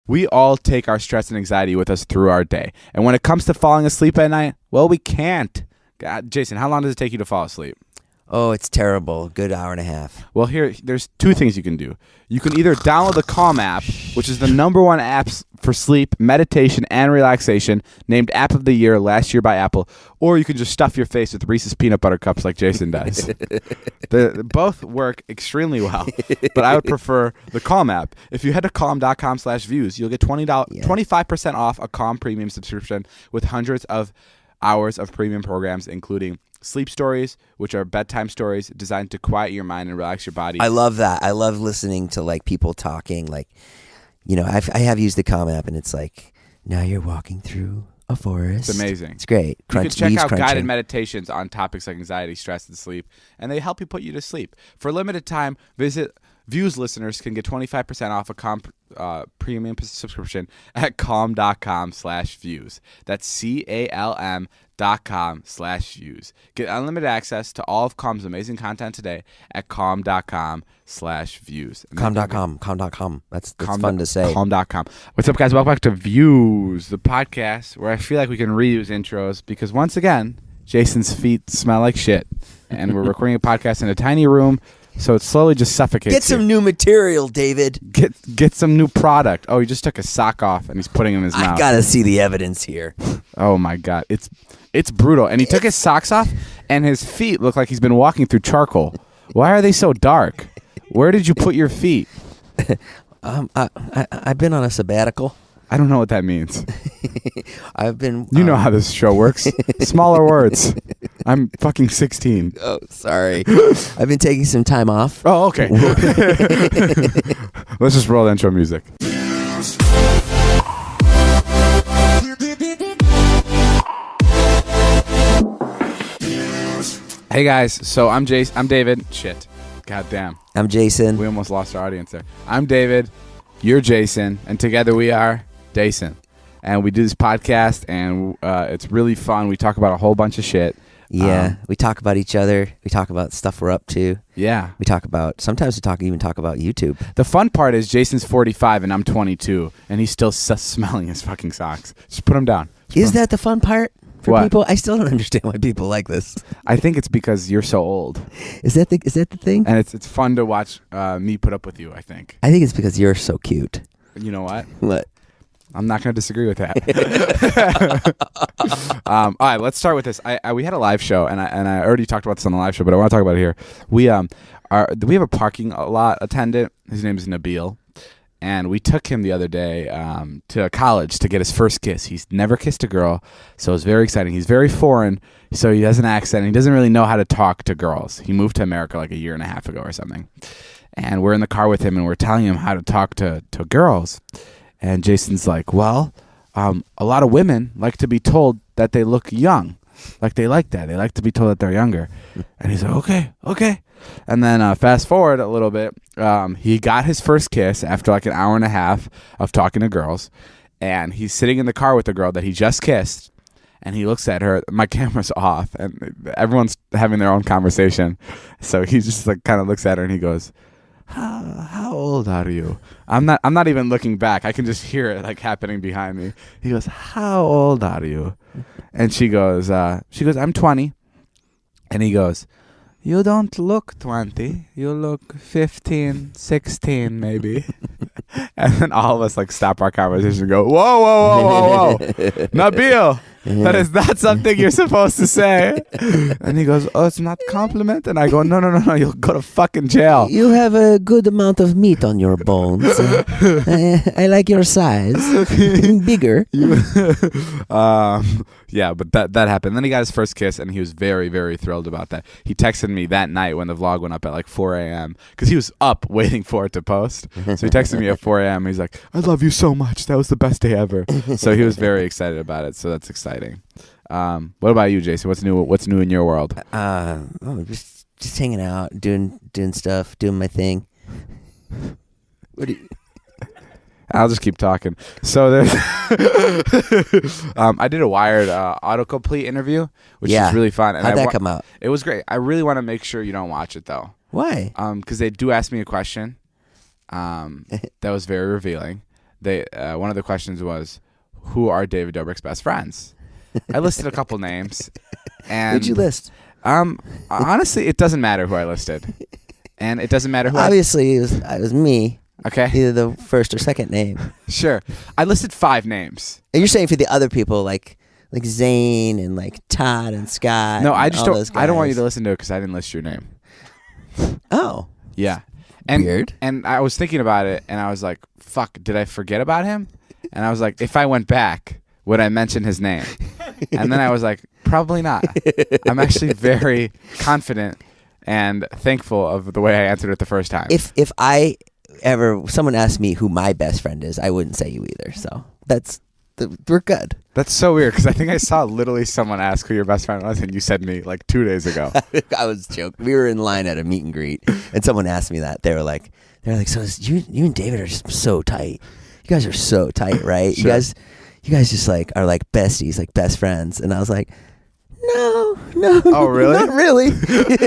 We all take our stress and anxiety with us through our day. And when it comes to falling asleep at night, well, we can't. God, Jason, how long does it take you to fall asleep? Oh, it's terrible. Good hour and a half. Well, there's two things you can do. You can either download the Calm app, which is the #1 app for sleep, meditation, and relaxation, named App of the Year last year by Apple, or you can just stuff your face with Reese's Peanut Butter Cups like Jason does. Both work extremely well, but I would prefer the Calm app. If you head to calm.com/views, you'll get $25% off a Calm premium subscription with hundreds of hours of premium programs, including sleep stories, which are bedtime stories designed to quiet your mind and relax your body. I love that. I love listening to like people talking. Like, you know, I have used the Calm app, and it's like, now you're walking through a forest. It's amazing. It's great. You can check out guided meditations on topics like anxiety, stress, and sleep, and they help you put you to sleep. For a limited time, Views listeners can get 25% off a Calm premium subscription at calm.com/views. That's CALM.com/views. Get unlimited access to all of Calm's amazing content today at calm.com/views. Calm.com. That's fun to say. Calm.com. What's up, guys? Welcome back to Views, the podcast where I feel like we can reuse intros because once again, Jason's feet smell like shit, and we're recording a podcast in a tiny room. So it slowly just suffocates. Get some new material, David. Get some new product. Oh, he just took a sock off and he's putting it in his mouth. I gotta see the evidence here. Oh my God, it's brutal. And he took his socks off, and his feet look like he's been walking through charcoal. Why are they so dark? Where did you put your feet? I've been on a sabbatical. I don't know what that means. I've been. You know how this show works. Smaller words. I'm fucking 16. Oh, sorry. I've been taking some time off. Oh, okay. Let's just roll the intro music. Hey guys, so I'm David. Shit. God damn. I'm Jason. We almost lost our audience there. I'm David. You're Jason, and together we are Dawson. And we do this podcast, and it's really fun. We talk about a whole bunch of shit. Yeah, we talk about each other. We talk about stuff we're up to. Yeah. Sometimes we even talk about YouTube. The fun part is Jason's 45 and I'm 22, and he's still smelling his fucking socks. Just put them down. Is that the fun part for What? people? I still don't understand why people like this. I think it's because you're so old. Is that the thing? And it's fun to watch me put up with you, I think. I think it's because you're so cute. You know what? What? I'm not going to disagree with that. All right, let's start with this. We had a live show, and I already talked about this on the live show, but I want to talk about it here. We have a parking lot attendant. His name is Nabil, and we took him the other day to college to get his first kiss. He's never kissed a girl, so it's very exciting. He's very foreign, so he has an accent. And he doesn't really know how to talk to girls. He moved to America like a year and a half ago or something, and we're in the car with him, and we're telling him how to talk to girls. And Jason's like, well, a lot of women like to be told that they look young. Like they like that. They like to be told that they're younger. And he's like, okay. And then fast forward a little bit, he got his first kiss after like an hour and a half of talking to girls. And he's sitting in the car with the girl that he just kissed. And he looks at her. My camera's off. And everyone's having their own conversation. So he just like kind of looks at her and he goes, How old are you? I'm not even looking back. I can just hear it like happening behind me. He goes, how old are you? And she goes, I'm 20. And he goes, you don't look 20. You look 15, 16 maybe. And then all of us like stop our conversation and go, whoa. Nabil, that is not something you're supposed to say. And he goes, oh, it's not a compliment? And I go, no, you'll go to fucking jail. You have a good amount of meat on your bones. I like your size. Bigger. Yeah, but that happened. Then he got his first kiss, and he was very, very thrilled about that. He texted me that night when the vlog went up at like 4 a.m. because he was up waiting for it to post. So he texted me at 4 a.m. He's like, I love you so much. That was the best day ever. So he was very excited about it. So that's exciting. What about you, Jason? What's new in your world? Just hanging out, doing stuff, doing my thing. What do you... I'll just keep talking. So there's I did a Wired autocomplete interview, which is really fun. And how'd that come out? It was great. I really want to make sure you don't watch it though. Why? Because they do ask me a question that was very revealing. one of the questions was, who are David Dobrik's best friends? I listed a couple names. And Who'd you list? Honestly, it doesn't matter who I listed. And it doesn't matter who Obviously, it was me. Okay. Either the first or second name. Sure. I listed 5 names. And you're saying for the other people, like Zane and like Todd and Scott. No, and I just all don't. those I don't want you guys. to listen to it because I didn't list your name. Oh. Yeah. And, Weird. And I was thinking about it, and I was like, fuck, did I forget about him? And I was like, if I went back, would I mention his name? And then I was like, probably not. I'm actually very confident and thankful of the way I answered it the first time. If someone asked me who my best friend is, I wouldn't say you either. So we're good. That's so weird because I think I saw literally someone ask who your best friend was, and you said me like 2 days ago. I was joking. We were in line at a meet and greet, and someone asked me that. They were like, so you and David are just so tight. You guys are so tight, right? Sure. You guys just like are like besties, like best friends. And I was like, no. Oh, really? Not really.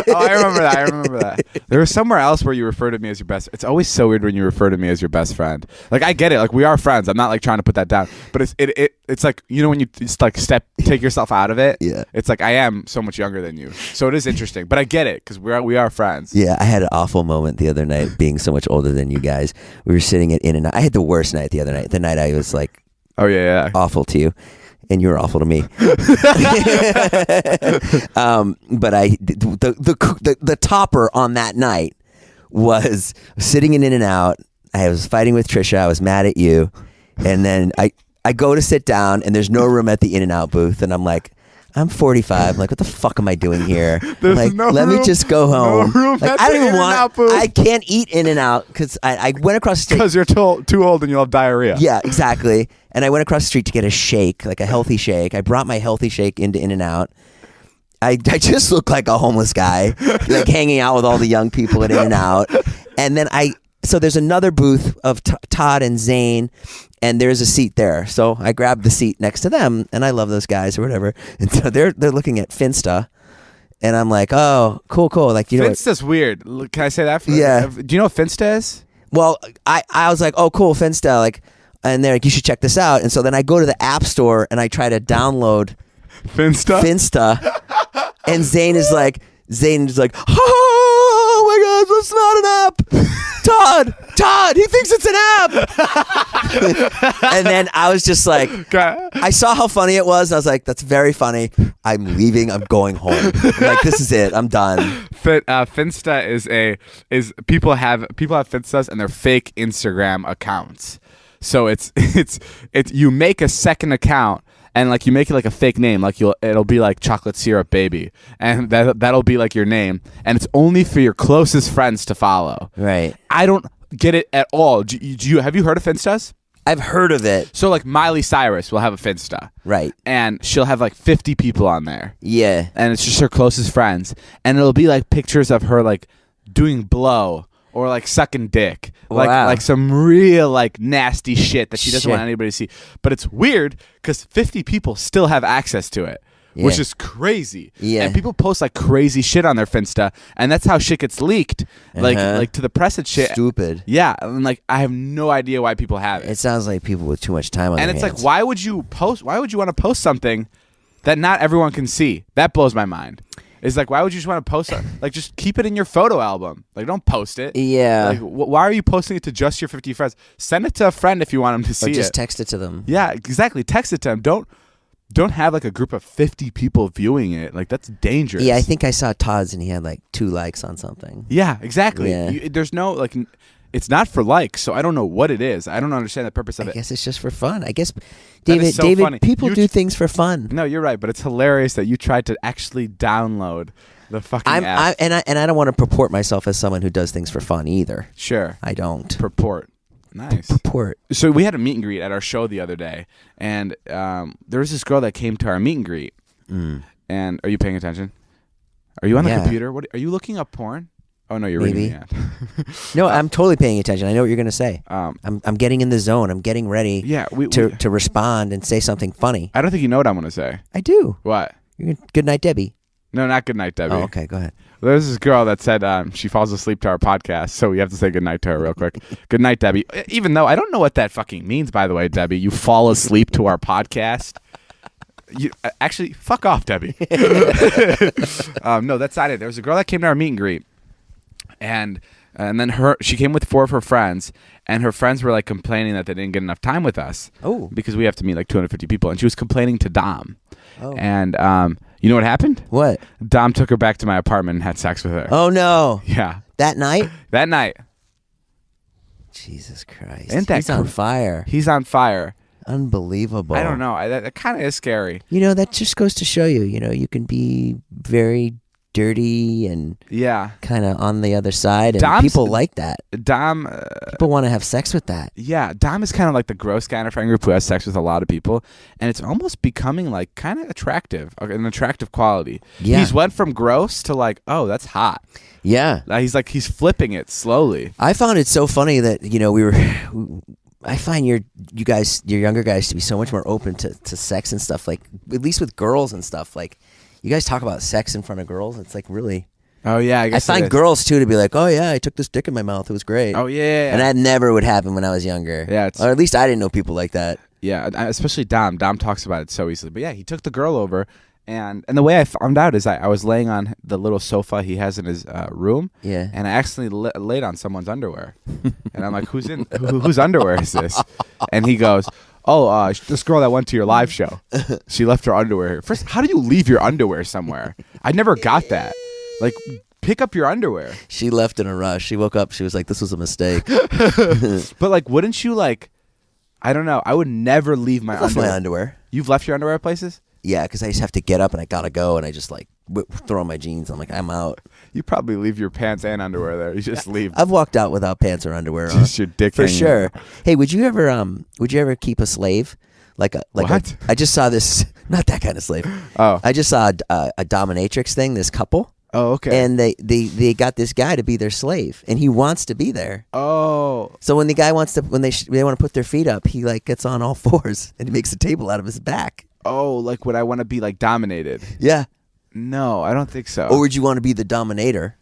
Oh, I remember that. There was somewhere else where you refer to me as your best. It's always so weird when you refer to me as your best friend. Like, I get it. Like, we are friends. I'm not like trying to put that down. But it's like, you know, when you just like take yourself out of it. Yeah. It's like I am so much younger than you. So it is interesting. But I get it because we are friends. Yeah, I had an awful moment the other night being so much older than you guys. We were sitting at In-N-Out. I had the worst night the other night. The night I was like, oh, yeah. awful to you. And you were awful to me. But the topper on that night was sitting in In-N-Out. I was fighting with Trisha. I was mad at you. And then I go to sit down, and there's no room at the In-N-Out booth. And I'm like, I'm 45. I'm like, what the fuck am I doing here? There's like, no let room, me just go home. No room like, at I the don't even In-N-Out booth. I can't eat In-N-Out because I went across the street. Because you're too old and you'll have diarrhea. Yeah, exactly. And I went across the street to get a shake, like a healthy shake. I brought my healthy shake into In-N-Out. I just look like a homeless guy, like hanging out with all the young people at In-N-Out. And then so there's another booth of Todd and Zane, and there's a seat there. So I grabbed the seat next to them, and I love those guys or whatever. And so they're looking at Finsta, and I'm like, oh, cool. Like, you know, Finsta's weird. Can I say that? Yeah. Do you know what Finsta is? Well, I was like, oh, cool, Finsta, like, and they're like, you should check this out. And so then I go to the App Store and I try to download Finsta, and Zane is like, oh my God, it's not an app. Todd, he thinks it's an app. And then I was just like, I saw how funny it was, and I was like, that's very funny. I'm leaving. I'm going home. I'm like, this is it. I'm done. Finsta is people have Finstas and they're fake Instagram accounts. So it's you make a second account. And like you make it like a fake name, like it'll be like chocolate syrup baby, and that'll be like your name, and it's only for your closest friends to follow. Right. I don't get it at all. Have you heard of Finstas? I've heard of it. So like Miley Cyrus will have a Finsta, right? And she'll have like 50 people on there. Yeah. And it's just her closest friends, and it'll be like pictures of her like doing blow. Or like sucking dick, like some real like nasty shit that she doesn't want anybody to see. But it's weird because 50 people still have access to it, which is crazy. Yeah, and people post like crazy shit on their Finsta, and that's how shit gets leaked, like to the press and shit. Stupid. Yeah, and like I have no idea why people have it. It sounds like people with too much time on their hands. And it's like, why would you want to post something that not everyone can see? That blows my mind. It's like, why would you just want to post it? Like, just keep it in your photo album. Like, don't post it. Yeah. Like, why are you posting it to just your 50 friends? Send it to a friend if you want them to see it. Or just text it to them. Yeah, exactly. Text it to them. Don't have like a group of 50 people viewing it. Like, that's dangerous. Yeah, I think I saw Todd's and he had like 2 likes on something. Yeah, exactly. Yeah. There's no like. It's not for likes, so I don't know what it is. I don't understand the purpose of it. I guess it's just for fun. I guess, David, funny. People do things for fun. No, you're right, but it's hilarious that you tried to actually download the fucking app. And I don't want to purport myself as someone who does things for fun either. Sure. I don't. Purport. Nice. Purport. So we had a meet and greet at our show the other day, and there was this girl that came to our meet and greet. And are you paying attention? Are you on the computer? What are you looking up porn? Oh no, you're reading the ad. No, I'm totally paying attention. I know what you're going to say. I'm getting in the zone. I'm getting ready to respond and say something funny. I don't think you know what I'm going to say. I do. What? Good night, Debbie. No, not Good Night, Debbie. Oh, okay, go ahead. There's this girl that said she falls asleep to our podcast, so we have to say goodnight to her real quick. Good night, Debbie. Even though I don't know what that fucking means, by the way, Debbie. You fall asleep to our podcast. You actually fuck off, Debbie. No, that's not it. There was a girl that came to our meet and greet, and then she came with 4 of her friends, and her friends were like complaining that they didn't get enough time with us. Oh, because we have to meet like 250 people, and she was complaining to Dom. Oh. And you know what happened? What? Dom took her back to my apartment and had sex with her. Oh no! Yeah. That night? That night. Jesus Christ! Isn't that He's on fire. He's on fire. Unbelievable. I don't know. That kind of is scary. You know, that just goes to show you. You know, you can be very dirty and kind of on the other side, and people like that. Dom, people want to have sex with that. Yeah, Dom is kind of like the gross guy in our friend group who has sex with a lot of people, and it's almost becoming like kind of attractive, an attractive quality. Yeah, he's went from gross to like, oh, that's hot. Yeah, he's flipping it slowly. I found it so funny that I find your younger guys to be so much more open to sex and stuff, like at least with girls and stuff. Like you guys talk about sex in front of girls. It's like really. Oh yeah, I guess I find girls too to be like, oh yeah, I took this dick in my mouth. It was great. Oh yeah. And that never would happen when I was younger. Yeah, or at least I didn't know people like that. Yeah, especially Dom. Dom talks about it so easily. But yeah, he took the girl over. And the way I found out is I was laying on the little sofa he has in his room, and I accidentally laid on someone's underwear, and I'm like, whose underwear is this? And he goes, oh, this girl that went to your live show, she left her underwear here. First, how do you leave your underwear somewhere? I never got that. Like, pick up your underwear. She left in a rush. She woke up. She was like, this was a mistake. But like, wouldn't you like? I don't know. I would never leave my underwear. You've left your underwear places? Yeah, because I just have to get up and I gotta go, and I just like throw on my jeans. I'm like, I'm out. You probably leave your pants and underwear there. You just leave. I've walked out without pants or underwear on. Just your dick for hanging. Sure. Hey, would you ever keep a slave? Like what? I just saw this. Not that kind of slave. Oh, I just saw a dominatrix thing. This couple. Oh, okay. And they got this guy to be their slave, and he wants to be there. Oh. So when the guy wants to, when they want to put their feet up, he like gets on all fours and he makes a table out of his back. Oh, like would I want to be like dominated? Yeah. No, I don't think so. Or would you want to be the dominator?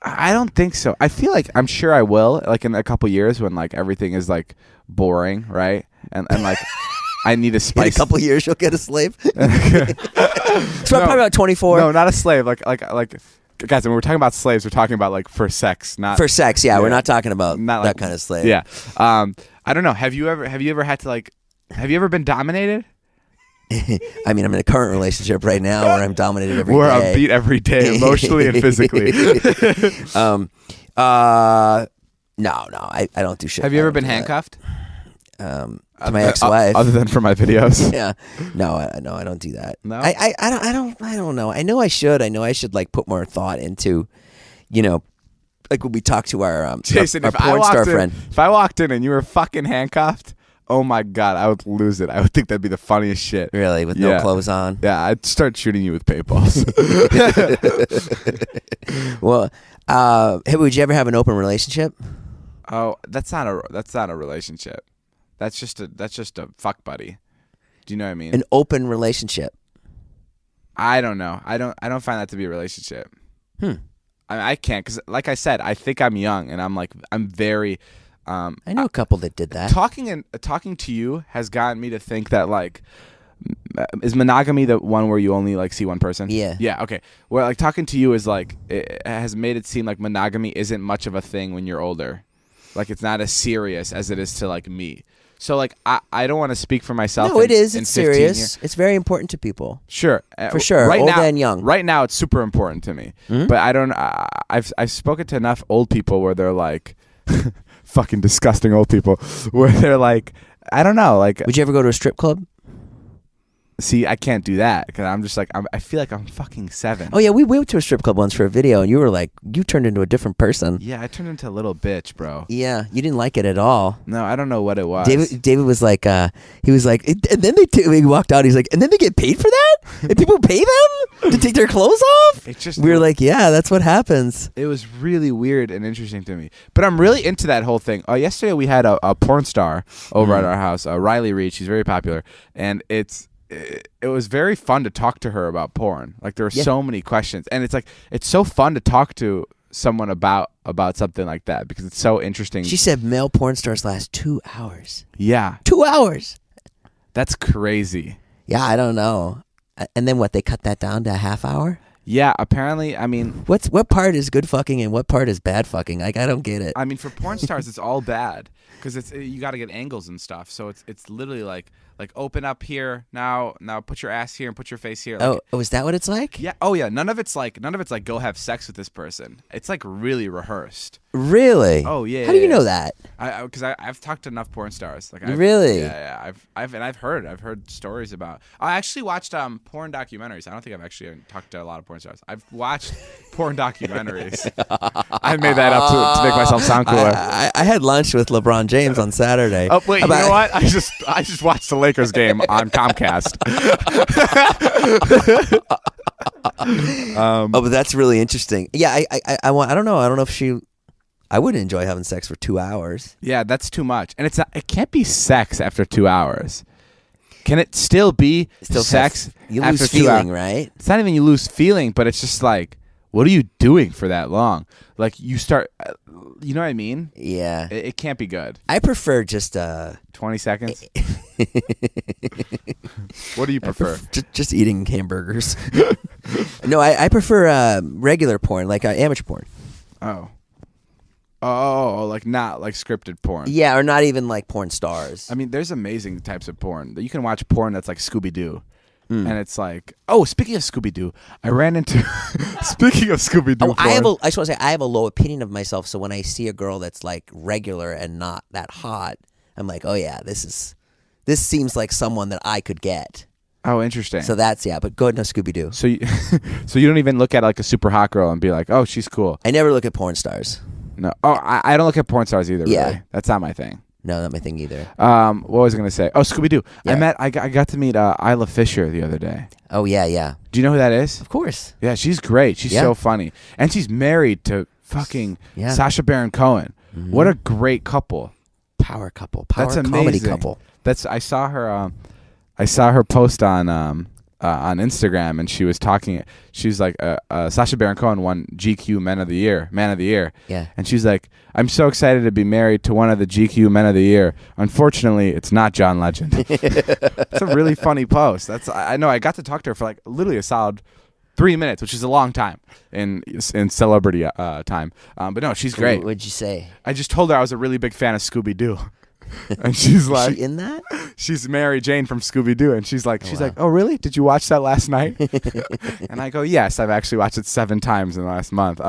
I don't think so. I feel like I'm sure I will, like in a couple years when like everything is like boring, right? And like I need a spice. In a couple years, you'll get a slave. It's probably about 24. No, not a slave. Like guys, when we're talking about slaves, we're talking about like for sex, not for sex. Yeah, we're not talking about that like, kind of slave. Yeah. I don't know. Have you ever had to like? Have you ever been dominated? I mean, I'm in a current relationship right now where I'm dominated every day. Where I'm beat every day, emotionally and physically. No, I don't do shit. Have you ever been handcuffed? To my ex-wife, other than for my videos. Yeah, no, I don't do that. No, I don't know. I know I should. I know I should like put more thought into, like when we talk to our Jason, our porn star friend. If I walked in and you were fucking handcuffed. Oh my God, I would lose it. I would think that'd be the funniest shit. Really? With no clothes on? Yeah, I'd start shooting you with paintballs. Well, hey, would you ever have an open relationship? Oh, that's not a relationship. That's just a fuck buddy. Do you know what I mean? An open relationship. I don't know. I don't find that to be a relationship. I can't, because like I said, I think I'm young and I'm very I know a couple that did that. Talking to you has gotten me to think that like, is monogamy the one where you only like see one person? Yeah. Yeah. Okay. Well, like talking to you is like, it has made it seem like monogamy isn't much of a thing when you're older. Like it's not as serious as it is to like me. So like I don't want to speak for myself. No, it is. It's serious. Years. It's very important to people. Sure. For sure. Right old now, and young. Right now, it's super important to me. Mm-hmm. But I don't. I've spoken to enough old people where they're like. Fucking disgusting old people where they're like, I don't know, like, would you ever go to a strip club? See, I can't do that because I'm just like, I feel like I'm fucking 7. Oh yeah, we went to a strip club once for a video and you were like, you turned into a different person. Yeah, I turned into a little bitch, bro. Yeah, you didn't like it at all. No, I don't know what it was. David was like, he was like, and then he walked out, he's like, and then they get paid for that? And people pay them to take their clothes off? It's just, we were like, yeah, that's what happens. It was really weird and interesting to me. But I'm really into that whole thing. Yesterday we had a porn star over at our house, Riley Reed. She's very popular. And it was very fun to talk to her about porn. Like there were so many questions, and it's so fun to talk to someone about something like that because it's so interesting. She said male porn stars last 2 hours. Yeah, 2 hours. That's crazy. Yeah, I don't know. And then what? They cut that down to a half hour. Yeah, apparently. I mean, what part is good fucking and what part is bad fucking? Like, I don't get it. I mean, for porn stars, it's all bad because you got to get angles and stuff. So it's literally like open up here now put your ass here and put your face here. Like, oh, is that what it's like? Yeah. Oh yeah. None of it's like go have sex with this person. It's like really rehearsed. Really? Oh yeah. How do you know that? Because I've talked to enough porn stars. Like really? Yeah. I've heard stories about. I actually watched porn documentaries. I don't think I've actually talked to a lot of porn stars. I've watched porn documentaries. I made that up to make myself sound cooler. I had lunch with LeBron James on Saturday. Oh wait, you know what? I just watched the Lakers game on Comcast. But that's really interesting. Yeah, I don't know. I don't know if I wouldn't enjoy having sex for 2 hours. Yeah, that's too much, and it can't be sex after 2 hours. Can it still be sex? You after lose 2 feeling, hours? right? It's not even you lose feeling, but it's just like, what are you doing for that long? Like you start, you know what I mean? Yeah. It can't be good. I prefer just 20 seconds. What do you prefer? Just eating hamburgers. No, I prefer regular porn, like amateur porn. Oh, like not like scripted porn. Yeah, or not even like porn stars. I mean, there's amazing types of porn. You can watch porn that's like Scooby-Doo. And it's like, oh, speaking of Scooby-Doo, I ran into. Speaking of Scooby-Doo, I just want to say I have a low opinion of myself. So when I see a girl that's like regular and not that hot, I'm like, oh yeah, this seems like someone that I could get. Oh, interesting. So that's but go ahead, no Scooby-Doo. So you don't even look at like a super hot girl and be like, oh, she's cool. I never look at porn stars. No, I don't look at porn stars either. Yeah, really. That's not my thing. No, not my thing either. What was I gonna say? Oh, Scooby-Doo. Yeah. I got to meet Isla Fisher the other day. Oh yeah. Do you know who that is? Of course. Yeah, she's great. She's so funny, and she's married to fucking Sacha Baron Cohen. Mm-hmm. What a great couple. Power couple. That's amazing. Comedy couple. I saw her post on Instagram, and she was talking. She was like, Sacha Baron Cohen won GQ Man of the Year. Yeah. And she's like, I'm so excited to be married to one of the GQ Men of the Year. Unfortunately, it's not John Legend. It's a really funny post. I know. I got to talk to her for like literally a solid 3 minutes, which is a long time in celebrity time. But no, she's great. What'd you say? I just told her I was a really big fan of Scooby-Doo. And she's like, is she in that? She's Mary Jane from Scooby-Doo, and she's like, oh really? Did you watch that last night? And I go, yes, I've actually watched it 7 times in the last month.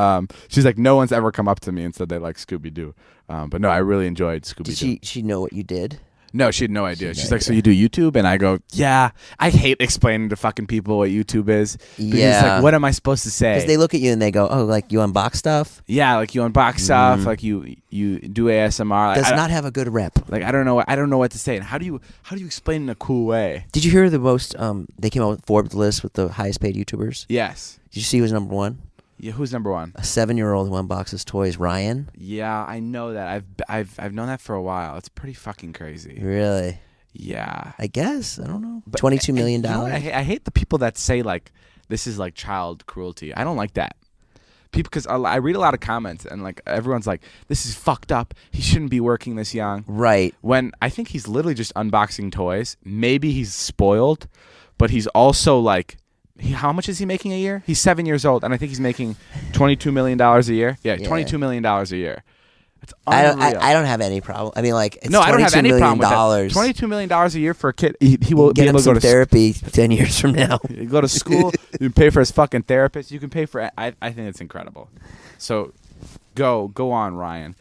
She's like, no one's ever come up to me and said they like Scooby-Doo. But no, I really enjoyed Scooby-Doo. Did she know what you did? No, she had no idea. She's like, so you do YouTube? And I go, yeah. I hate explaining to fucking people what YouTube is. Because it's like, what am I supposed to say? Because they look at you and they go, oh, like you unbox stuff? Yeah, like you unbox stuff, like you do ASMR. Does not have a good rep. Like I don't know what to say. And how do you explain in a cool way? Did you hear the most? They came out with Forbes list with the highest paid YouTubers. Yes. Did you see who's number one? Yeah, who's number one? A 7-year-old who unboxes toys, Ryan. Yeah, I know that. I've known that for a while. It's pretty fucking crazy. Really? Yeah. I guess. I don't know. But $22 million. You know, I hate the people that say like this is like child cruelty. I don't like that. People, because I read a lot of comments and like everyone's like, this is fucked up. He shouldn't be working this young. Right. When I think he's literally just unboxing toys. Maybe he's spoiled, but he's also like, how much is he making a year? He's 7 years old, and I think he's making $22 million a year. Yeah, $22 million a year. It's unreal. I don't have any problem. I mean, like, it's no, I don't have any problem with that. $22 million a year for a kid. He will get be able to go to therapy 10 years from now. You go to school. You can pay for his fucking therapist. You can pay for. I think it's incredible. So, go on, Ryan.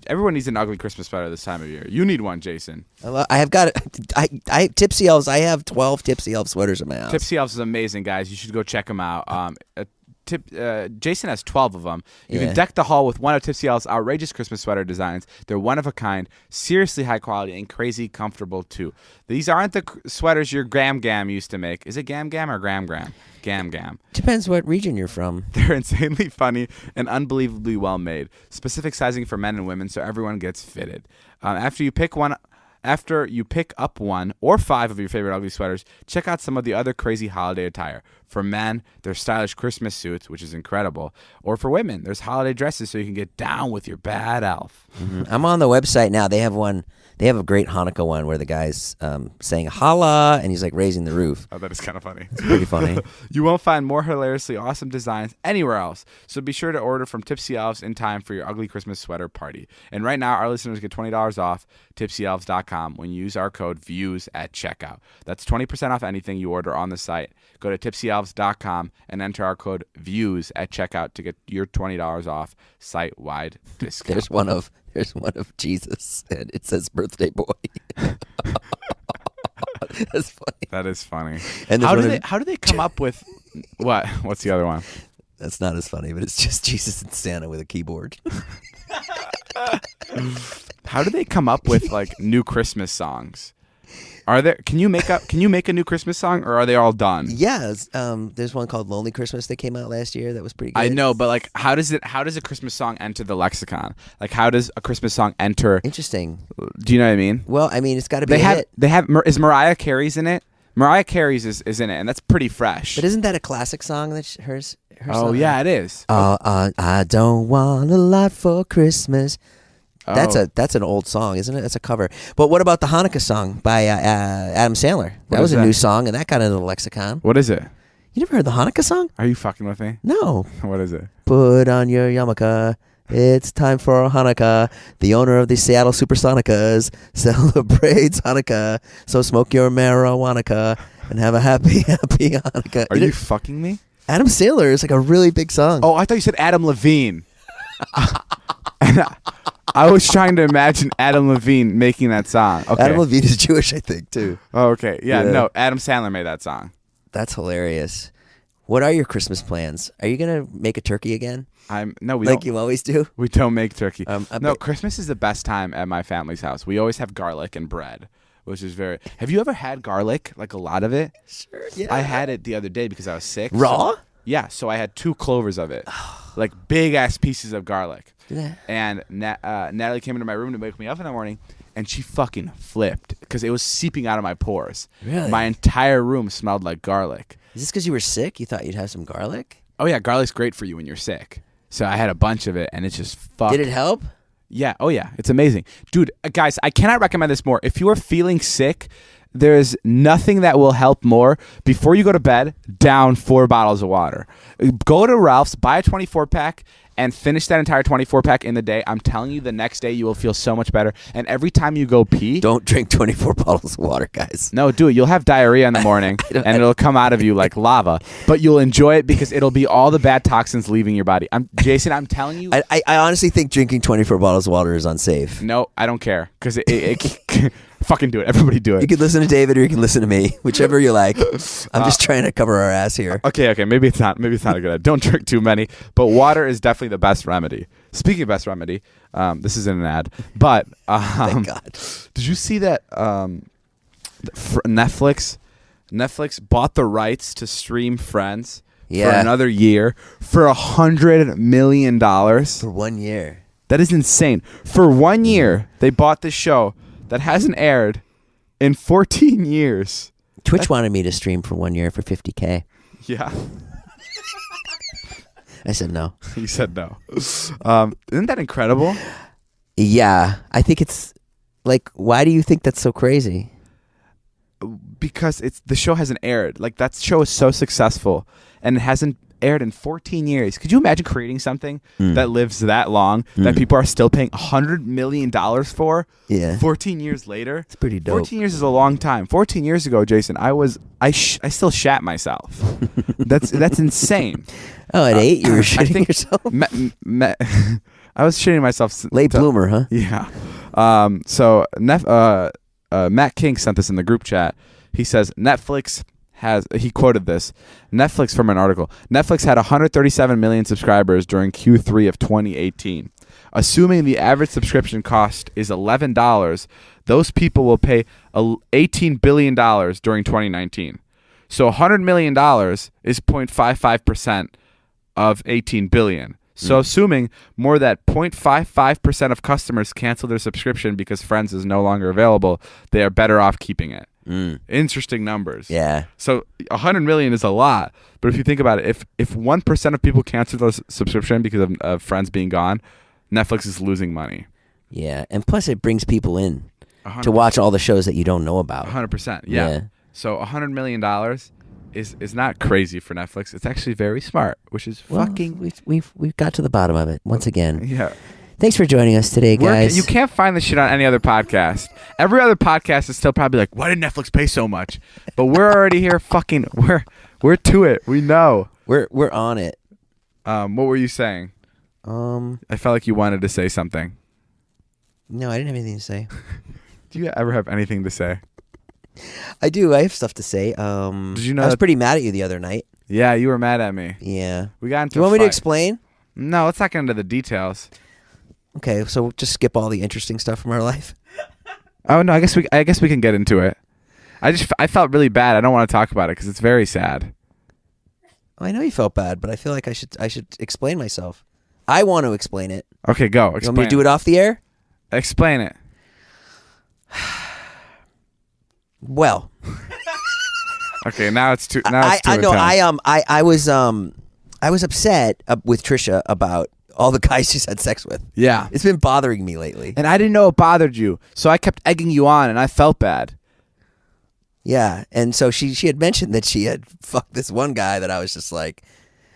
Everyone needs an ugly Christmas sweater this time of year. You need one, Jason. I have got it. I Tipsy Elves. I have 12 Tipsy Elf sweaters in my house. Tipsy Elves is amazing, guys. You should go check them out. Jason has 12 of them. You can deck the hall with one of Tipsy Elf's outrageous Christmas sweater designs. They're one of a kind, seriously high quality, and crazy comfortable too. These aren't the sweaters your Gram Gam used to make. Is it Gam Gam or Gram Gram? Gam Gam. Depends what region you're from. They're insanely funny and unbelievably well made. Specific sizing for men and women, so everyone gets fitted. After you pick one After you pick up 1 or 5 of your favorite ugly sweaters, check out some of the other crazy holiday attire. For men, there's stylish Christmas suits, which is incredible. Or for women, there's holiday dresses so you can get down with your bad elf. Mm-hmm. I'm on the website now. They have one. They have a great Hanukkah one where the guy's saying "Holla" and he's like raising the roof. Oh, that is kind of funny. It's pretty funny. You won't find more hilariously awesome designs anywhere else. So be sure to order from Tipsy Elves in time for your ugly Christmas sweater party. And right now, our listeners get $20 off tipsyelves.com when you use our code VIEWS at checkout. That's 20% off anything you order on the site. Go to tipsyelves.com and enter our code VIEWS at checkout to get your $20 off site-wide discount. There's one of Jesus, and it says "birthday boy." That's funny. That is funny. And how do they come up with what? What's the other one? That's not as funny, but it's just Jesus and Santa with a keyboard. How do they come up with like new Christmas songs? Are there? Can you make a new Christmas song, or are they all done? Yeah, there's one called "Lonely Christmas" that came out last year. That was pretty good. I know, but like, how does a Christmas song enter the lexicon? Like, how does a Christmas song enter? Interesting. Do you know what I mean? Well, I mean, it's got to be a hit. They have. Is Mariah Carey's in it? Mariah Carey's is in it, and that's pretty fresh. But isn't that a classic song? Her Oh song? yeah, it is. I don't want a lot for Christmas. Oh. That's an old song, isn't it? That's a cover. But what about the Hanukkah song by Adam Sandler? That was a new song, and that got into the lexicon. What is it? You never heard the Hanukkah song? Are you fucking with me? No. What is it? Put on your yarmulke. It's time for Hanukkah. The owner of the Seattle Supersonicas celebrates Hanukkah. So smoke your marijuana and have a happy Hanukkah. Are you fucking me? Adam Sandler is like a really big song. Oh, I thought you said Adam Levine. I was trying to imagine Adam Levine making that song. Okay. Adam Levine is Jewish, I think, too. Oh, okay. Yeah, no, Adam Sandler made that song. That's hilarious. What are your Christmas plans? Are you going to make a turkey again? No, we like don't. You always do? We don't make turkey. No, Christmas is the best time at my family's house. We always have garlic and bread, which is very... Have you ever had garlic? Like a lot of it? Sure, yeah. I had it the other day because I was sick. Raw? So I had 2 clovers of it. Like big-ass pieces of garlic. Yeah. And Natalie came into my room to wake me up in the morning, and she fucking flipped because it was seeping out of my pores. Really? My entire room smelled like garlic. Is this because you were sick? You thought you'd have some garlic? Oh, yeah. Garlic's great for you when you're sick. So I had a bunch of it, and it just fucked. Did it help? Yeah. Oh, yeah. It's amazing. Dude, guys, I cannot recommend this more. If you are feeling sick, there's nothing that will help more. Before you go to bed, down 4 bottles of water. Go to Ralph's, buy a 24-pack, and finish that entire 24-pack in the day. I'm telling you, the next day you will feel so much better. And every time you go pee... Don't drink 24 bottles of water, guys. No, do it. You'll have diarrhea in the morning, and it'll come out of you like lava. But you'll enjoy it because it'll be all the bad toxins leaving your body. Jason, I'm telling you... I honestly think drinking 24 bottles of water is unsafe. No, I don't care. Because it fucking do it. Everybody do it. You can listen to David or you can listen to me, whichever you like. I'm just trying to cover our ass here. Okay. Maybe it's not a good idea. Don't drink too many. But water is definitely the best remedy. Speaking of best remedy, this isn't an ad, but thank God. Did you see that Netflix bought the rights to stream Friends for another year for $100 million? For 1 year. That is insane. For 1 year, they bought this show that hasn't aired in 14 years. Twitch wanted me to stream for 1 year for $50K. Yeah. I said no. You said no. Isn't that incredible? Yeah. I think it's like, why do you think that's so crazy? Because the show hasn't aired. Like, that show is so successful, and it hasn't aired in 14 years. Could you imagine creating something that lives that long that people are still paying $100 million for? Yeah. 14 years later? It's pretty dope. 14 years is a long time. 14 years ago, Jason, I still shat myself. That's insane. Oh, at 8 you were shitting yourself? I was shitting myself. Late bloomer, huh? Yeah. So Matt King sent this in the group chat. He says he quoted this. Netflix from an article. Netflix had 137 million subscribers during Q3 of 2018. Assuming the average subscription cost is $11, those people will pay $18 billion during 2019. So $100 million is 0.55% of $18 billion. So assuming more than 0.55% of customers cancel their subscription because Friends is no longer available, they are better off keeping it. Interesting numbers. Yeah. So 100 million is a lot, but if you think about it, if 1% of people cancel their subscription because of Friends being gone, Netflix is losing money. Yeah, and plus it brings people in 100%. to watch all the shows that you don't know about. 100%. Yeah. So $100 million is not crazy for Netflix. It's actually very smart, which is fucking. We've got to the bottom of it once again. Yeah. Thanks for joining us today, guys. You can't find this shit on any other podcast. Every other podcast is still probably like, why did Netflix pay so much? But we're already here. Fucking, we're to it. We know. We're on it. What were you saying? I felt like you wanted to say something. No, I didn't have anything to say. Do you ever have anything to say? I do. I have stuff to say. Did you know I was pretty mad at you the other night. Yeah, you were mad at me. Yeah. We got into. Do you want me to explain? No, let's not get into the details. Okay, so we'll just skip all the interesting stuff from our life. Oh no, I guess we can get into it. I felt really bad. I don't want to talk about it because it's very sad. I know you felt bad, but I feel like I should explain myself. I want to explain it. Okay, go. You want me to do it off the air? Explain it. Well. Okay, now it's too. Now it's too I know. intense. I was upset with Trisha about all the guys she's had sex with. Yeah. It's been bothering me lately. And I didn't know it bothered you, so I kept egging you on, and I felt bad. Yeah, and so she had mentioned that she had fucked this one guy that I was just like,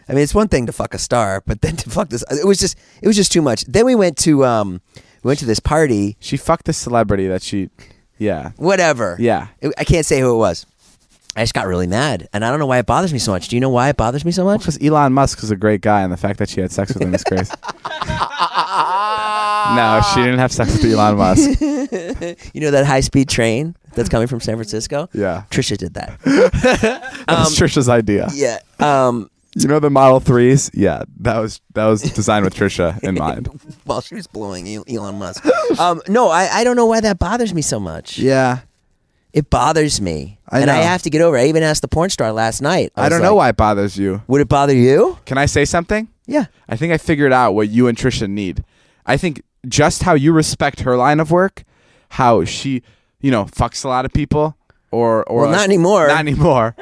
I mean, it's one thing to fuck a star, but then to fuck this, it was just too much. Then we went to this party. She fucked this celebrity that she, yeah. Whatever. Yeah. I can't say who it was. I just got really mad, and I don't know why it bothers me so much. Do you know why it bothers me so much? Because Elon Musk is a great guy, and the fact that she had sex with him is crazy. No, she didn't have sex with Elon Musk. You know that high-speed train that's coming from San Francisco? Yeah. Trisha did that. That's Trisha's idea. Yeah. You know the Model 3s? Yeah, that was designed with Trisha in mind. While she was blowing Elon Musk. No, I don't know why that bothers me so much. Yeah. It bothers me. I know. I have to get over it. I even asked the porn star last night. I don't know why it bothers you. Would it bother you? Can I say something? Yeah. I think I figured out what you and Trisha need. I think just how you respect her line of work, how she, fucks a lot of people, or well, not anymore. Not anymore.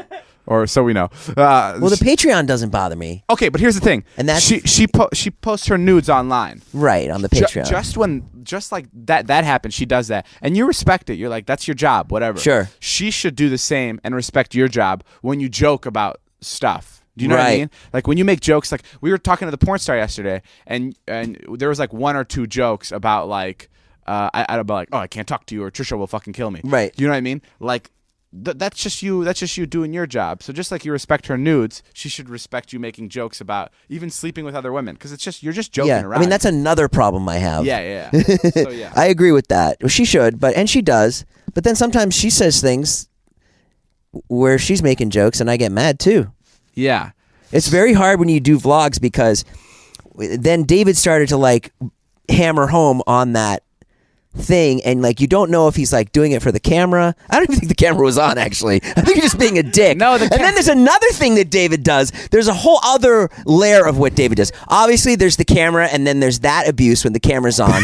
Or so we know. Well, the Patreon doesn't bother me. Okay, but here's the thing. And that's she posts her nudes online. Right, on the Patreon. Just like that happens, she does that. And you respect it. You're like, that's your job, whatever. Sure. She should do the same and respect your job when you joke about stuff. Do you know what I mean? Like when you make jokes, like we were talking to the porn star yesterday, and there was like one or two jokes about like about like, oh, I can't talk to you, or Trisha will fucking kill me. Right. You know what I mean? Like that's just you. That's just you doing your job. So just like you respect her nudes, she should respect you making jokes about even sleeping with other women, because you're just joking around. I mean, that's another problem I have. Yeah. So yeah, I agree with that. Well, she should, and she does. But then sometimes she says things where she's making jokes, and I get mad too. Yeah. It's very hard when you do vlogs, because then David started to like hammer home on that thing, and like you don't know if he's like doing it for the camera. I don't even think the camera was on, actually. I think you're just being a dick. No, and then there's another thing that David does. There's a whole other layer of what David does. Obviously there's the camera, and then there's that abuse when the camera's on,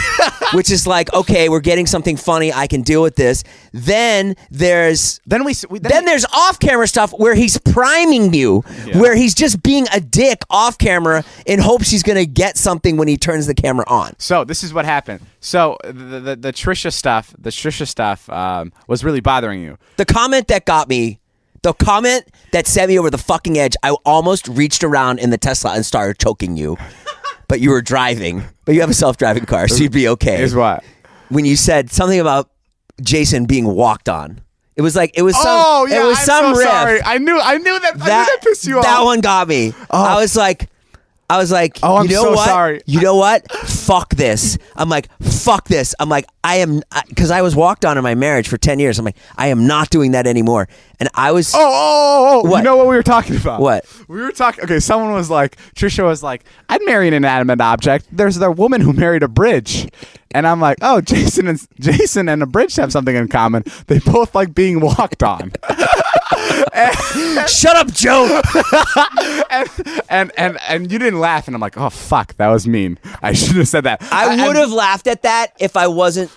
which is like, okay, we're getting something funny, I can deal with this. Then there's there's off-camera stuff where he's priming you, where he's just being a dick off camera in hopes he's gonna get something when he turns the camera on. So this is what happened. So the Trisha stuff was really bothering you. The comment that got me, the comment that sent me over the fucking edge, I almost reached around in the Tesla and started choking you. But you were driving. But you have a self-driving car, so you'd be okay. Is what? When you said something about Jason being walked on. It was some riff. Sorry. I knew that pissed you off. That one got me. Oh. I was like, oh, I'm you know so what? sorry. You know what? Fuck this. I'm like, fuck this. I'm like, because I was walked on in my marriage for 10 years. I'm like, I am not doing that anymore. And I was. Oh. What? You know what we were talking about? What? We were talking. Okay, someone was like, Trisha was like, I'd marry an inanimate object. There's the woman who married a bridge. And I'm like, oh, Jason and a bridge have something in common. They both like being walked on. Shut up, Joe. and you didn't laugh, and I'm like, oh fuck, that was mean. I shouldn't have said that. I would have laughed at that if I wasn't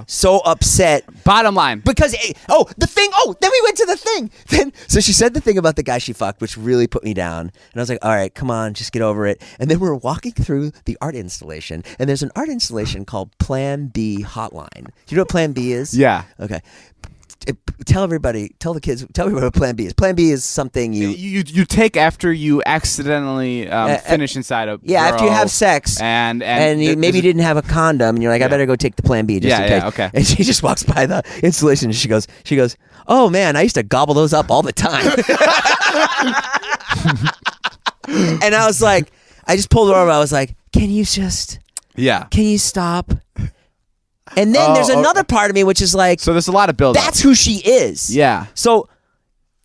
so upset. Bottom line. Because, then we went to the thing. So she said the thing about the guy she fucked, which really put me down. And I was like, all right, come on, just get over it. And then we're walking through the art installation. And there's an art installation called Plan B Hotline. Do you know what Plan B is? Yeah. Okay. Tell everybody what Plan B is. Plan B is something you take after you accidentally finish inside a girl, after you have sex and you maybe didn't have a condom and you're like, I better go take the Plan B just in case. Okay. And she just walks by the installation and she goes, oh man, I used to gobble those up all the time. And I was like, I just pulled her over. I was like, can you stop? And then there's another part of me which is like, so there's a lot of build. That's who she is. Yeah. So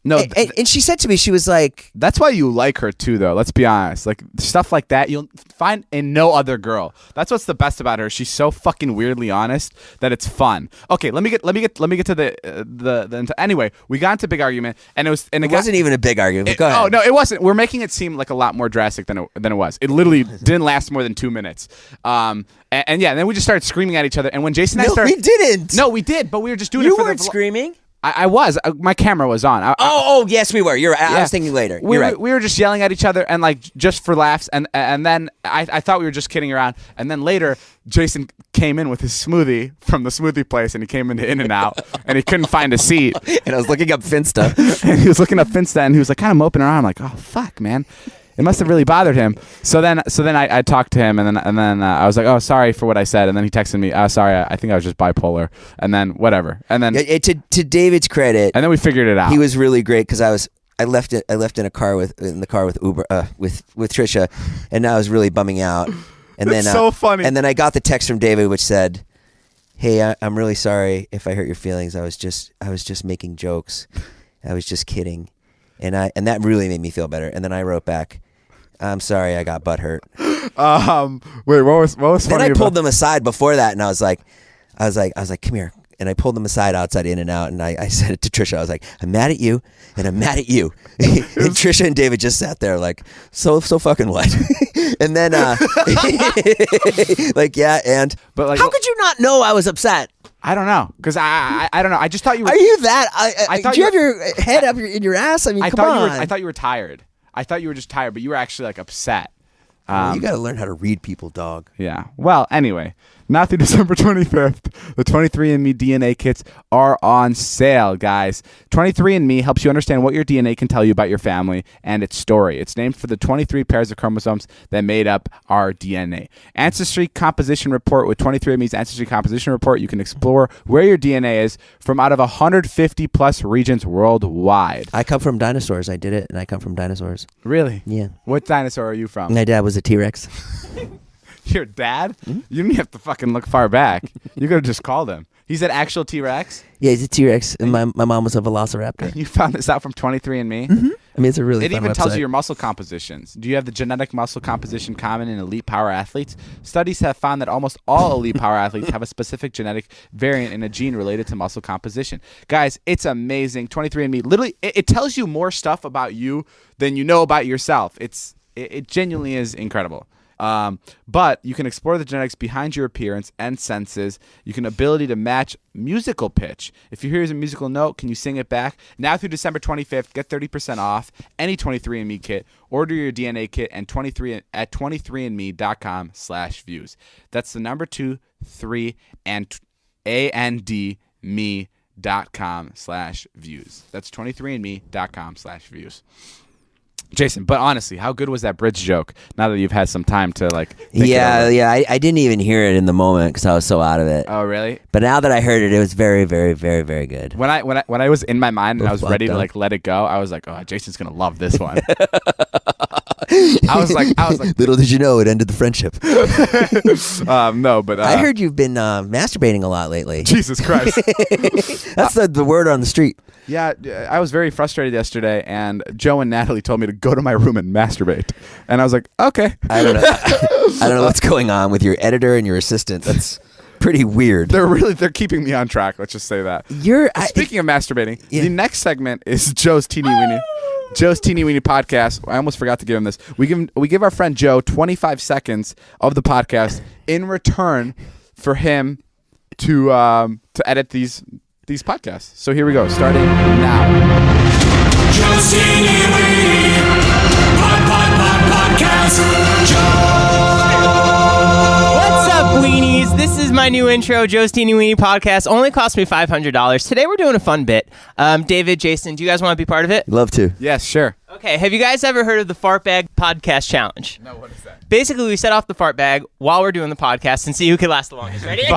no, and she said to me, she was like, that's why you like her too, though. Let's be honest. Like stuff like that, you'll find in no other girl. That's what's the best about her. She's so fucking weirdly honest that it's fun. Okay, let me get to the anyway. We got into a big argument, and it wasn't even a big argument. Go ahead. Oh no, it wasn't. We're making it seem like a lot more drastic than it was. It literally didn't last more than 2 minutes. And then we just started screaming at each other. And when Jason and I started, we didn't. No, we did, but we were just doing it You for weren't the screaming. I was. My camera was on. Yes, we were. I was thinking later. You're right. We were just yelling at each other and like just for laughs. And then I thought we were just kidding around. And then later, Jason came in with his smoothie from the smoothie place, and he came into In-N-Out, and he couldn't find a seat. And I was looking up Finsta. And he was looking up Finsta, and he was like kind of moping around. I'm like, oh fuck, man. It must have really bothered him. So then I talked to him, and then I was like, oh, sorry for what I said. And then he texted me, sorry, I think I was just bipolar. And then whatever. And then to David's credit, and then we figured it out. He was really great because I left in the car with Uber with Trisha, and I was really bumming out. And That's then so funny. And then I got the text from David which said, hey, I'm really sorry if I hurt your feelings. I was just making jokes. I was just kidding. And that really made me feel better. And then I wrote back, I'm sorry I got butthurt. Wait, what was funny? Then I pulled them aside before that, and I was like, come here. And I pulled them aside outside In-N-Out, and I said it to Trisha. I was like, I'm mad at you, and I'm mad at you. And Trisha and David just sat there like, so fucking what? And then like, yeah, and but like, how could you not know I was upset? I don't know, because I don't know. I just thought you were. Are you that? I thought do you have your head up in your ass? I mean, come on. I thought you were tired. I thought you were just tired, but you were actually like upset. You got to learn how to read people, dog. Yeah. Well, anyway, now through December 25th, the 23andMe DNA kits are on sale, guys. 23andMe helps you understand what your DNA can tell you about your family and its story. It's named for the 23 pairs of chromosomes that made up our DNA. Ancestry Composition Report. With 23andMe's Ancestry Composition Report, you can explore where your DNA is from out of 150 plus regions worldwide. I come from dinosaurs. I did it, and I come from dinosaurs. Really? Yeah. What dinosaur are you from? My dad was a T-Rex. Your dad? Mm-hmm. You didn't have to fucking look far back. You could have just called him. He's an actual T-Rex? Yeah, he's a T-Rex, and my mom was a Velociraptor. You found this out from 23andMe? Mm-hmm. I mean, it's a really fun It even website. tells you your muscle compositions. Do you have the genetic muscle composition common in elite power athletes? Studies have found that almost all elite power athletes have a specific genetic variant in a gene related to muscle composition. Guys, it's amazing. 23andMe, literally, it tells you more stuff about you than you know about yourself. It genuinely is incredible. But you can explore the genetics behind your appearance and senses. You can ability to match musical pitch. If you hear a musical note, can you sing it back? Now through December 25th, get 30% off any 23andMe kit. Order your DNA kit and 23 at 23andme.com/views. That's the number 23 and me.com/views. That's 23andme.com/views. Jason, but honestly, how good was that bridge joke? Now that you've had some time to like. Yeah. I didn't even hear it in the moment because I was so out of it. Oh, really? But now that I heard it, it was very, very, very, very good. When I was in my mind and I was ready to like let it go, I was like, oh, Jason's gonna love this one. I was like, little did you know it ended the friendship. No, but I heard you've been masturbating a lot lately. Jesus Christ. That's the word on the street. Yeah, I was very frustrated yesterday, and Joe and Natalie told me to go to my room and masturbate, and I was like, okay. I don't know what's going on with your editor and your assistant. That's pretty weird. They're keeping me on track. Let's just say that. Speaking of masturbating, the next segment is Joe's Teeny Weeny. Joe's Teeny Weeny podcast. I almost forgot to give him this. We give our friend Joe 25 seconds of the podcast in return for him to edit these podcasts. So here we go, starting now. Joe's Teeny Weeny podcast. What's up, weenies? This is my new intro, Joe's Teeny Weeny podcast. Only cost me $500. Today we're doing a fun bit. David, Jason, do you guys want to be part of it? Love to. Yes, sure. Okay, have you guys ever heard of the Fart Bag Podcast Challenge? No, what is that? Basically, we set off the fart bag while we're doing the podcast and see who can last the longest. Ready? Go!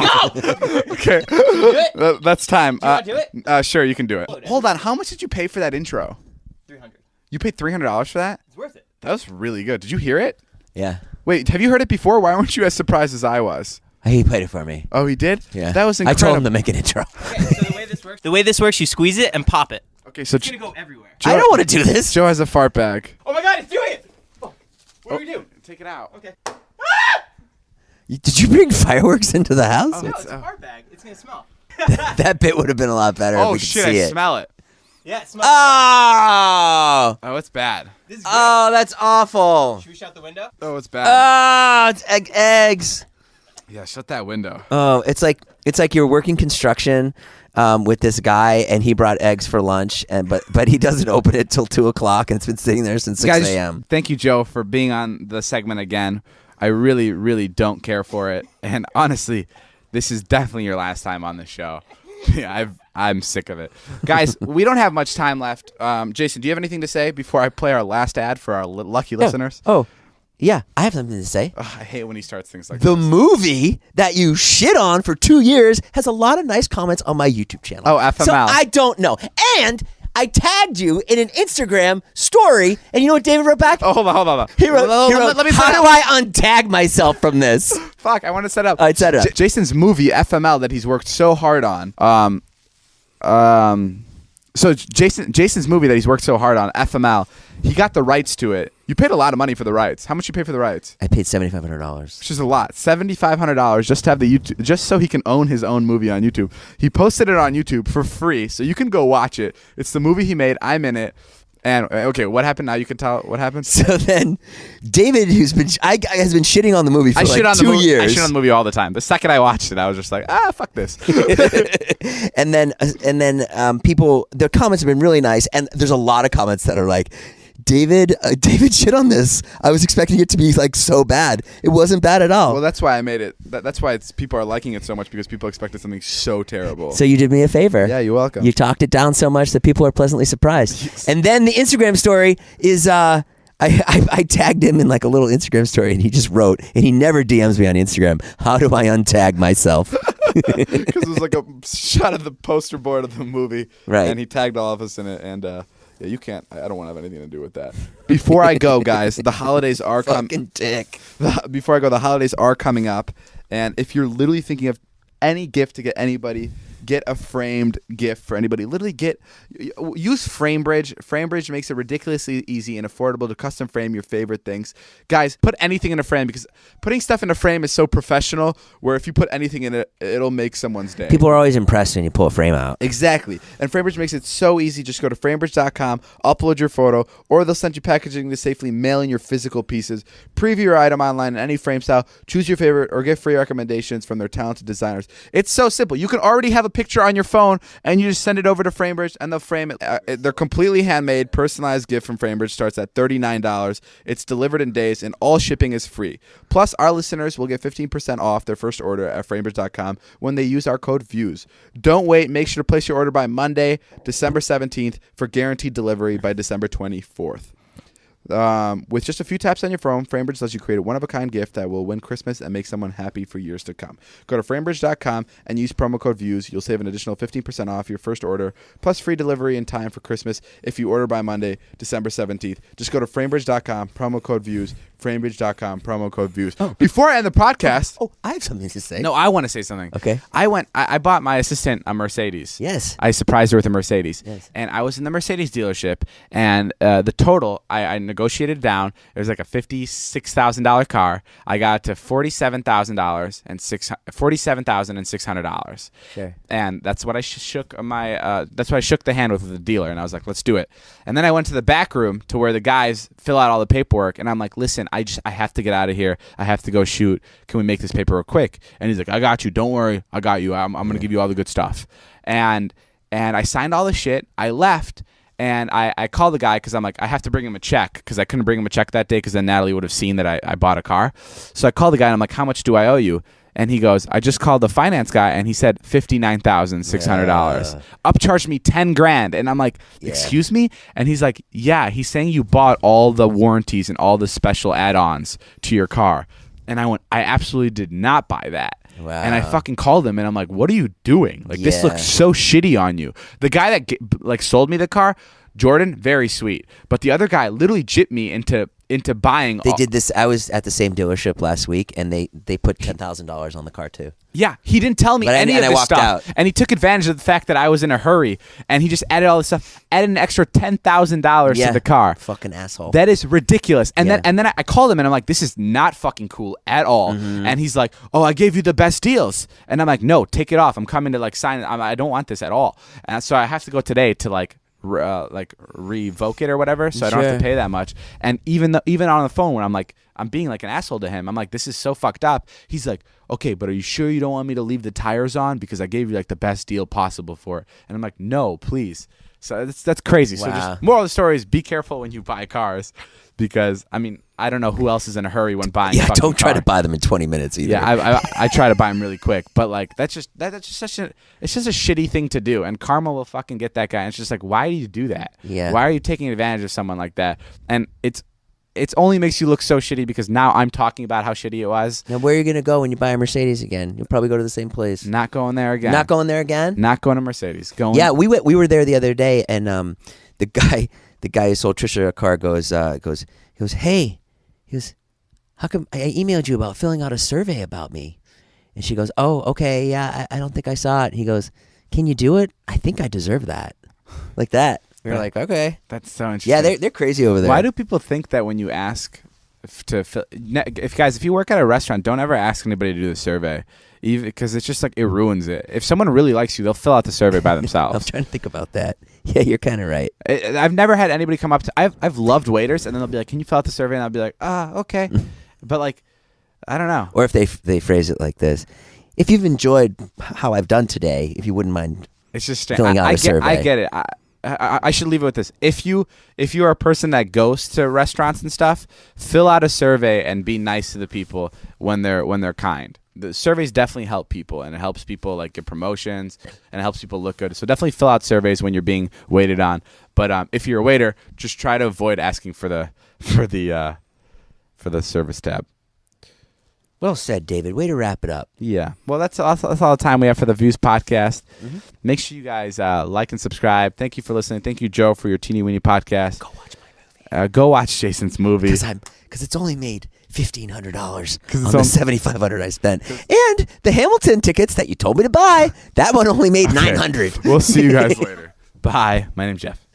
Okay. Do it? That's time. Do you want to do it? Sure, you can do it. Hold on. How much did you pay for that intro? $300. You paid $300 for that? It's worth it. That was really good. Did you hear it? Yeah. Wait, have you heard it before? Why weren't you as surprised as I was? He played it for me. Oh, he did? Yeah. That was I incredible. told him to make an intro. Okay, so the way this works, you squeeze it and pop it. Okay, so It's going to go everywhere. Joe, I don't want to do this. Joe has a fart bag. Oh my god, it's doing it! Fuck. What do we do? Take it out. Okay. Did you bring fireworks into the house? No, it's a fart bag. It's going to smell. That bit would have been a lot better if Oh, we could shit, see I it. smell it. Yeah, it smells. Oh! Oh, it's bad. This is good. Oh, that's awful. Should we shut the window? Oh, it's bad. Oh, it's eggs. Yeah, shut that window. Oh, it's like you're working construction with this guy, and he brought eggs for lunch, but he doesn't open it till 2:00, and it's been sitting there since 6 a.m. Thank you, Joe, for being on the segment again. I really, really don't care for it. And honestly, this is definitely your last time on the show. Yeah, I'm sick of it. Guys, we don't have much time left. Jason, do you have anything to say before I play our last ad for our lucky listeners? Oh, yeah, I have something to say. Ugh, I hate when he starts things like The this. movie that you shit on for 2 years has a lot of nice comments on my YouTube channel. Oh, FML. So I don't know. And I tagged you in an Instagram story, and you know what David wrote back? Oh, hold on. He wrote, let me how set do up. I untag myself from this? Fuck, I want to set up. All right, set it up. Jason's movie, FML, that he's worked so hard on. So Jason's movie that he's worked so hard on, FML, he got the rights to it. You paid a lot of money for the rights. How much you pay for the rights? I paid $7,500. Which is a lot. $7,500 just to have the YouTube, just so he can own his own movie on YouTube. He posted it on YouTube for free, so you can go watch it. It's the movie he made. I'm in it. And okay, what happened? Now you can tell what happened. So then, David, has been shitting on the movie for I shit on 2 years. I shit on the movie all the time. The second I watched it, I was just like, fuck this. and then people, their comments have been really nice, and there's a lot of comments that are like, David shit on this. I was expecting it to be like so bad. It wasn't bad at all. Well, that's why I made it. That's why people are liking it so much, because people expected something so terrible. So you did me a favor. Yeah, you're welcome. You talked it down so much that people are pleasantly surprised. Yes. And then the Instagram story is I tagged him in like a little Instagram story, and he just wrote, and he never DMs me on Instagram, how do I untag myself? Because it was like a shot of the poster board of the movie, Right. And he tagged all of us in it, and yeah, you can't. I don't want to have anything to do with that. Before I go, guys, the holidays are coming. Fucking dick. Before I go, the holidays are coming up, and if you're literally thinking of any gift to get anybody, get a framed gift for anybody. Literally use FrameBridge. FrameBridge makes it ridiculously easy and affordable to custom frame your favorite things. Guys, put anything in a frame, because putting stuff in a frame is so professional, where if you put anything in it, it'll make someone's day. People are always impressed when you pull a frame out. Exactly. And FrameBridge makes it so easy. Just go to framebridge.com, upload your photo, or they'll send you packaging to safely mail in your physical pieces. Preview your item online in any frame style. Choose your favorite or get free recommendations from their talented designers. It's so simple. You can already have a picture on your phone, and you just send it over to FrameBridge, and they'll frame it. They're completely handmade, personalized gift from FrameBridge starts at $39. It's delivered in days, and all shipping is free. Plus, our listeners will get 15% off their first order at framebridge.com when they use our code VIEWS. Don't wait. Make sure to place your order by Monday, December 17th, for guaranteed delivery by December 24th. With just a few taps on your phone, FrameBridge lets you create a one-of-a-kind gift that will win Christmas and make someone happy for years to come. Go to framebridge.com and use promo code VIEWS. You'll save an additional 15% off your first order, plus free delivery in time for Christmas if you order by Monday, December 17th. Just go to framebridge.com, promo code VIEWS, framebridge.com, promo code VIEWS. Oh. Before I end the podcast... Oh, I have something to say. No, I want to say something. Okay. I bought my assistant a Mercedes. Yes. I surprised her with a Mercedes. Yes. And I was in the Mercedes dealership, and the total, I negotiated down. It was like a $56,000 car. I got to $47,000 and $47,600. Sure. And that's what I shook that's what I shook the hand with the dealer, and I was like, let's do it. And then I went to the back room to where the guys fill out all the paperwork, and I'm like, listen, I have to get out of here. I have to go shoot. Can we make this paperwork quick? And he's like, I got you. Don't worry. I got you. I'm going to give you all the good stuff. And I signed all the shit. I left. And I called the guy because I'm like, I have to bring him a check because I couldn't bring him a check that day because then Natalie would have seen that I bought a car. So I called the guy and I'm like, how much do I owe you? And he goes, I just called the finance guy and he said $59,600. Upcharged me $10,000. And I'm like, excuse me? And he's like, yeah, he's saying you bought all the warranties and all the special add-ons to your car. And I went, I absolutely did not buy that. Wow. And I fucking called him and I'm like, what are you doing? Like, this looks so shitty on you. The guy that sold me the car, Jordan, very sweet. But the other guy literally gypped me into buying. They did this. I was at the same dealership last week, and they put $10,000 on the car too. Yeah, he didn't tell me any of this stuff. Out. And he took advantage of the fact that I was in a hurry, and he just added all this stuff, added an extra $10,000 to the car. Fucking asshole. That is ridiculous. And then I called him, and I'm like, this is not fucking cool at all. And he's like, oh, I gave you the best deals. And I'm like, no, take it off. I'm coming to sign it. I don't want this at all. And so I have to go today to revoke it or whatever, so I don't have to pay that much. And even on the phone when I'm being like an asshole to him, I'm like, this is so fucked up. He's like, okay, but are you sure you don't want me to leave the tires on because I gave you like the best deal possible for it? And I'm like, no, please. So that's crazy. Wow. So just moral of the story is be careful when you buy cars, because I mean, I don't know who else is in a hurry when buying. Yeah, don't try to buy them in 20 minutes either. Yeah, I try to buy them really quick, but like that's just such a shitty thing to do, and karma will fucking get that guy. And it's just like, why do you do that? Yeah. Why are you taking advantage of someone like that? And it's only makes you look so shitty because now I'm talking about how shitty it was. Now where are you gonna go when you buy a Mercedes again? You'll probably go to the same place. Not going there again. Not going there again? Not going to Mercedes. Going. Yeah, we were there the other day, and the guy who sold Trisha a car goes, hey, how come I emailed you about filling out a survey about me? And she goes, oh, okay, yeah, I don't think I saw it. And he goes, can you do it? I think I deserve that. Like that. We were like, okay. That's so interesting. Yeah, they're crazy over there. Why do people think that when you ask to fill, if you work at a restaurant, don't ever ask anybody to do the survey, because it's just like it ruins it. If someone really likes you, they'll fill out the survey by themselves. I'm trying to think about that. Yeah, you're kind of right. I've never had anybody come up to. I've loved waiters, and then they'll be like, "Can you fill out the survey?" And I'll be like, okay," but like, I don't know. Or if they phrase it like this: if you've enjoyed how I've done today, if you wouldn't mind, it's just filling out a survey. I get it. I should leave it with this. If you are a person that goes to restaurants and stuff, fill out a survey and be nice to the people when they're kind. The surveys definitely help people, and it helps people like get promotions, and it helps people look good. So definitely fill out surveys when you're being waited on. But if you're a waiter, just try to avoid asking for the service tab. Well said, David. Way to wrap it up. Yeah. Well, that's all the time we have for the Views podcast. Make sure you guys like and subscribe. Thank you for listening. Thank you, Joe, for your teeny weeny podcast. Go watch my movie. Go watch Jason's movie. Because it's only made $1,500 on the $7,500 I spent. And the Hamilton tickets that you told me to buy, that one only made $900. We'll see you guys later. Bye. My name's Jeff.